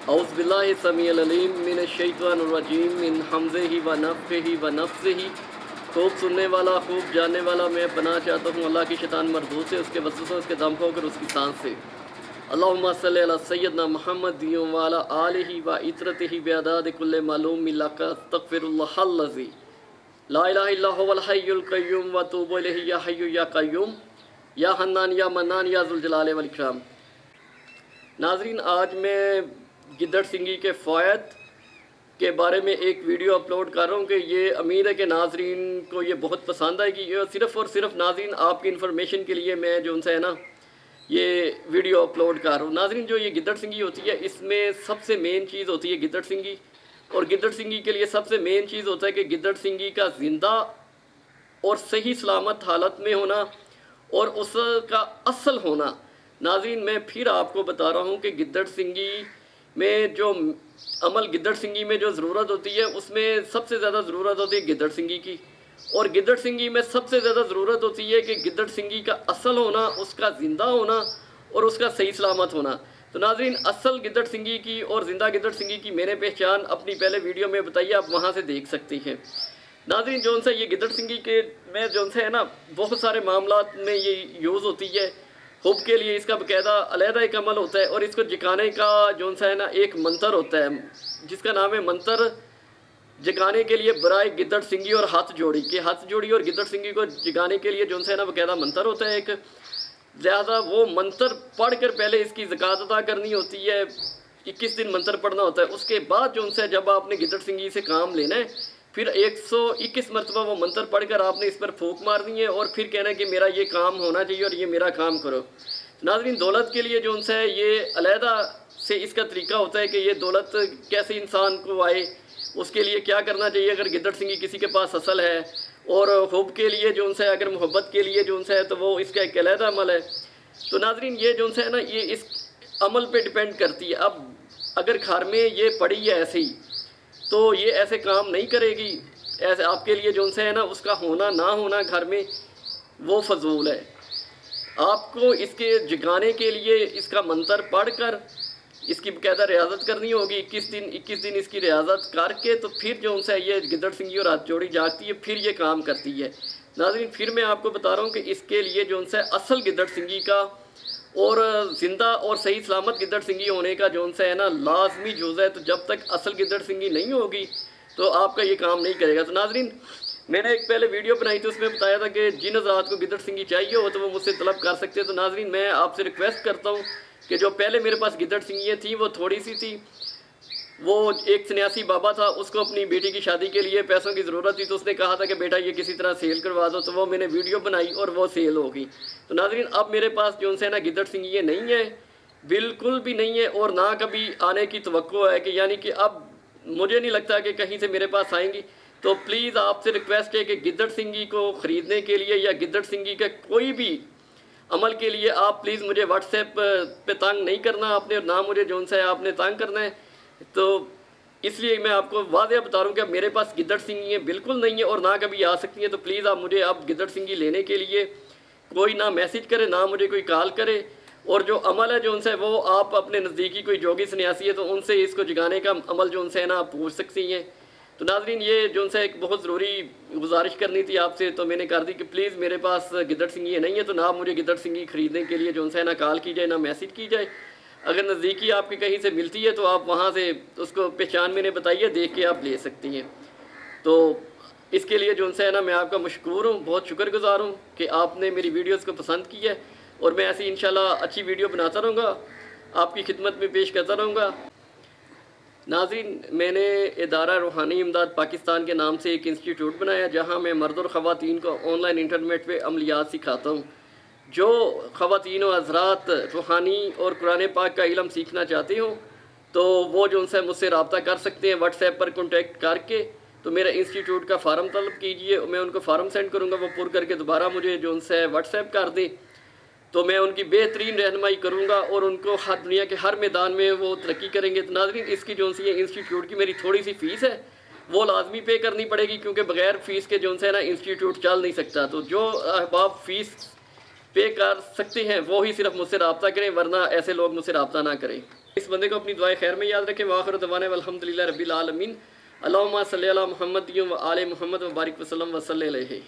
औज़ु बिल्लाहि समीउल अलीम मिनश शैतानिर रजीम मिन हमज़िही व नफ़्ख़िही व नफ़्सिही। खूब सुनने वाला खूब जानने वाला, मैं पनाह चाहता हूँ अल्लाह की शैतान मरदूद से, उसके वसवसों, उसके दम होकर उसकी सांस से। अल्लाहुम्मा सल्लि अला सय्यदना मुहम्मद व अला आलिही व इत्रतिही बिअदादि कुल्लि मालूम लका अस्तग़फिरुल्लाहल्लज़ी ला इलाहा इल्ला हुवल हय्युल क़य्यूम व अतूबु इलैहि या हय्यु या क़य्यूम या हन्नान या मन्नान या ज़ुल जलाल वल इकराम। नाज़रीन, आज मैं गिद्दड़ सिंगी के फ़वाइद के बारे में एक वीडियो अपलोड कर रहा हूँ कि ये उम्मीद है कि नाज़रीन को ये बहुत पसंद आएगी। ये सिर्फ़ और सिर्फ नाज़रीन आपकी इन्फॉर्मेशन के लिए मैं जो उनसे है ना ये वीडियो अपलोड कर रहा हूँ। नाज़रीन, जो ये गिद्दड़ सिंगी होती है, इसमें सबसे मेन चीज़ होती है गिद्दड़ सिंगी। और गिद्दड़ सिंगी के लिए सबसे मेन चीज़ होता है कि गिद्दड़ सिंगी का ज़िंदा और सही सलामत हालत में होना और उसका असल होना। नाज़रीन, मैं फिर आपको बता रहा हूँ कि गिद्दड़ सिंगी में जो अमल गिद्दड़ सिंगी में जो ज़रूरत होती है, उसमें सबसे ज़्यादा ज़रूरत होती है गिद्दड़ सिंगी की। और गिद्दड़ सिंगी में सबसे ज़्यादा ज़रूरत होती है कि गिद्दड़ सिंगी का असल होना, उसका ज़िंदा होना और उसका सही सलामत होना। तो नाज़रीन, असल गिद्दड़ सिंगी की और ज़िंदा गिद्दड़ सिंगी की मैंने पहचान अपनी पहले वीडियो में बताई, आप वहाँ से देख सकती हैं। नाज़रीन, जो सा ये गिद्दड़ सिंगी के में जो है ना बहुत सारे मामलात में ये यूज़ होती है। हुब के लिए इसका बाकायदा अलहदा एक अमल होता है और इसको जगाने का जो सा है ना एक मंतर होता है, जिसका नाम है मंतर जगाने के लिए बराए गिद्दड़ सिंगी और हाथ जोड़ी के। हाथ जोड़ी और गिद्दड़ सिंगी को जगाने के लिए जो है ना बाकायदा मंतर होता है एक। ज़्यादा वो मंतर पढ़ कर पहले इसकी ज़कात अदा करनी होती है, 21 दिन मंतर पढ़ना होता है। उसके बाद जो है जब आपने गिद्दड़ सिंगी से काम लेना है, फिर 121 मरतबा वो मंतर पढ़कर आपने इस पर फूंक मारनी है और फिर कहना है कि मेरा ये काम होना चाहिए और ये मेरा काम करो। नाज़रीन, दौलत के लिए जो है ये अलहदा से इसका तरीका होता है कि ये दौलत कैसे इंसान को आए, उसके लिए क्या करना चाहिए अगर गिद्दड़ सिंगी किसी के पास असल है। और हुब के लिए जो है अगर मोहब्बत के लिए जो है तो वो इसका एक अलहदा अमल है। तो नाज़रीन, ये जो है ना ये इस अमल पे डिपेंड करती है। अब अगर घर में ये पड़ी है ऐसे ही तो ये ऐसे काम नहीं करेगी। ऐसे आपके लिए जो है ना उसका होना ना होना घर में वो फजूल है। आपको इसके जगाने के लिए इसका मंतर पढ़कर इसकी बाकायदा रियाजत करनी होगी। 21 दिन इसकी रियाजत करके तो फिर जो है ये गिद्दड़ सिंगी और हाथ जोड़ी जागती है, फिर ये काम करती है। नाज़रीन, फिर मैं आपको बता रहा हूँ कि इसके लिए जो है असल गिद्दड़ सिंगी का और ज़िंदा और सही सलामत गिद्दड़ सिंगी होने का जो है ना लाजमी जुज़ है। तो जब तक असल गिद्दड़ सिंगी नहीं होगी तो आपका ये काम नहीं करेगा। तो नाज़रीन, मैंने एक पहले वीडियो बनाई थी, उसमें बताया था कि जिन हज़रात को गिद्दड़ सिंगी चाहिए हो तो वो मुझसे तलब कर सकते हैं। तो नाज़रीन, मैं आपसे रिक्वेस्ट करता हूँ कि जो पहले मेरे पास गिद्दड़ सिंगियाँ थी वो थोड़ी सी थी। वो एक सन्यासी बाबा था, उसको अपनी बेटी की शादी के लिए पैसों की ज़रूरत थी, तो उसने कहा था कि बेटा ये किसी तरह सेल करवा दो। तो वो मैंने वीडियो बनाई और वो सेल हो गई। तो नाज़रीन, अब मेरे पास जो है ना गिद्दड़ सिंगियाँ नहीं है, बिल्कुल भी नहीं है और ना कभी आने की तवक्को है कि यानी कि अब मुझे नहीं लगता कि कहीं से मेरे पास आएंगी। तो प्लीज़ आपसे रिक्वेस्ट है कि गिद्दड़ सिंगी को ख़रीदने के लिए या गिद्दड़ सिंगी का कोई भी अमल के लिए आप प्लीज़ मुझे व्हाट्सएप पे तंग नहीं करना आपने, और ना मुझे जो है आपने तंग करना है। तो इसलिए मैं आपको वाज़ेह बता रहा हूँ कि अब मेरे पास गिद्दड़ सिंगी बिल्कुल नहीं है और ना कभी आ सकती हैं। तो प्लीज़ आप मुझे अब गिद्दड़ सिंगी लेने के लिए कोई ना मैसेज करे, ना मुझे कोई कॉल करे। और जो अमल है जो उनसे वो आप अपने नज़दीकी कोई जोगी सन्यासी है तो उनसे इसको जगाने का अमल जो उनसे है ना आप पूछ सकती हैं। तो नाज़रीन, ये जो उनसे एक बहुत ज़रूरी गुजारिश करनी थी आपसे, तो मैंने कर दी कि प्लीज़ मेरे पास गिद्दड़ सिंगी नहीं है तो ना मुझे गिद्दड़ सिंगी ख़रीदने के लिए जो उनसे ना कॉल की जाए, ना मैसेज की जाए। अगर नज़दीकी आपकी कहीं से मिलती है तो आप वहाँ से उसको पहचान मैंने बताई है, देख के आप ले सकती हैं। तो इसके लिए जो है ना मैं आपका मशकूर हूँ, बहुत शुक्रगुज़ार हूँ कि आपने मेरी वीडियोज़ को पसंद की है और मैं ऐसी इंशाल्लाह अच्छी वीडियो बनाता रहूँगा, आपकी खिदमत में पेश करता रहूँगा। नाज़रीन, मैंने इदारा रूहानी इमदाद पाकिस्तान के नाम से एक इंस्टीट्यूट बनाया जहाँ मैं मर्द और ख़वातीन को ऑनलाइन इंटरनेट पे अमलियात सिखाता हूँ। जो ख़वातीन और हज़रात रूहानी और कुरान पाक का इल्म सीखना चाहते हो तो वो जो उनसे मुझसे रब्ता कर सकते हैं व्हाट्सएप पर कॉन्टेक्ट करके। तो मेरे इंस्टीट्यूट का फ़ार्म तलब कीजिए, मैं उनको फ़ार्म सेंड करूँगा, वो पुर करके दोबारा मुझे जो उनसे व्हाट्सएप कर दें तो मैं उनकी बेहतरीन रहनुमाई करूँगा और उनको हर दुनिया के हर मैदान में वो तरक्की करेंगे। तो नाज़रीन, इसकी जो सी इंस्टीट्यूट की मेरी थोड़ी सी फ़ीस है वो लाजमी पे करनी पड़ेगी क्योंकि बग़ैर फ़ीस के जो है ना इंस्टीट्यूट चल नहीं सकता। तो जो अहबाब फ़ीस पे कर सकते हैं वो ही सिर्फ मुझसे रब्ता करें, वरना ऐसे लोग मुझसे रब्ता ना करें। اس بندے کو اپنی دعائے خیر میں یاد رکھیں. وآخر دعوانا والحمدللہ رب العالمین. اللہم صلی علی محمد و آل محمد و بارک وسلم وصلی علیہ.